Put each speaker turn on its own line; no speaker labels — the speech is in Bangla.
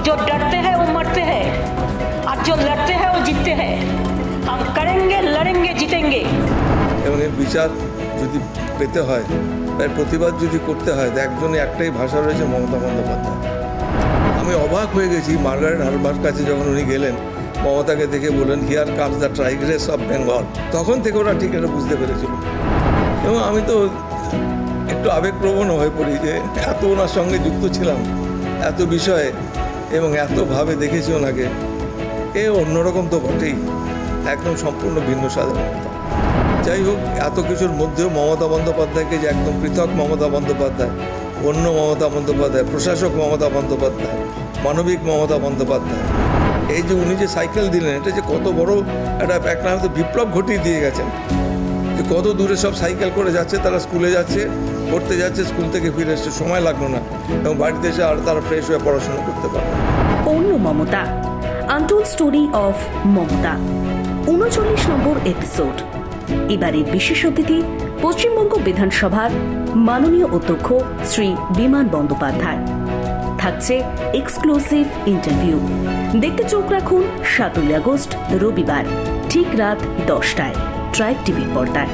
जो डरते हैं वो मरते हैं और जो लड़ते हैं वो जीतते हैं। हम करेंगे, लड़ेंगे, जीतेंगे।
এবং এর বিচার যদি পেতে হয়, এর প্রতিবাদ যদি করতে হয়, তো একজনই একটাই ভাষা রয়েছে, মমতা বন্দ্যোপাধ্যায়। আমি অবাক হয়ে গেছি মার্গারেট হারবার কাছে যখন উনি গেলেন, মমতাকে দেখে বললেন here comes the Tigress of Bengal. তখন থেকে ওরা ঠিক এটা বুঝতে পেরেছিল। এবং আমি তো একটু আবেগপ্রবণ হয়ে পড়ি যে এত ওনার সঙ্গে যুক্ত ছিলাম এত বিষয়ে এবং এতভাবে দেখেছি ওনাকে। এ অন্যরকম তো বটেই, একদম সম্পূর্ণ ভিন্ন সাধারণতা। যাই হোক, এত কিছুর মধ্যেও মমতা বন্দ্যোপাধ্যায়কে যে একদম পৃথক মমতা বন্দ্যোপাধ্যায়, অন্য মমতা বন্দ্যোপাধ্যায়, প্রশাসক মমতা বন্দ্যোপাধ্যায়, মানবিক মমতা বন্দ্যোপাধ্যায়, এই যে উনি যে সাইকেল দিলেন, এটা যে কত বড় একটা হয়তো বিপ্লব ঘটিয়ে দিয়ে গেছেন। যে কত দূরে সব সাইকেল করে যাচ্ছে, তারা স্কুলে যাচ্ছে, পড়তে যাচ্ছে, স্কুল থেকে ফিরে এসছে, সময় লাগলো না এবং বাড়িতে এসে আর তারা ফ্রেশ হয়ে পড়াশোনা করতে পারে।
অন্য Mamata, untold story of Mamata, ৩৯ number episode. এবারের বিশেষ অতিথি পশ্চিমবঙ্গ বিধানসভার মাননীয় অধ্যক্ষ শ্রী বিমান বন্দ্যোপাধ্যায়। থাকছে এক্সক্লুসিভ ইন্টারভিউ। দেখতে চোখ রাখুন ৭ই আগস্ট রবিবার ঠিক রাত ১০টায় ট্রাইব টিভির পর্দায়।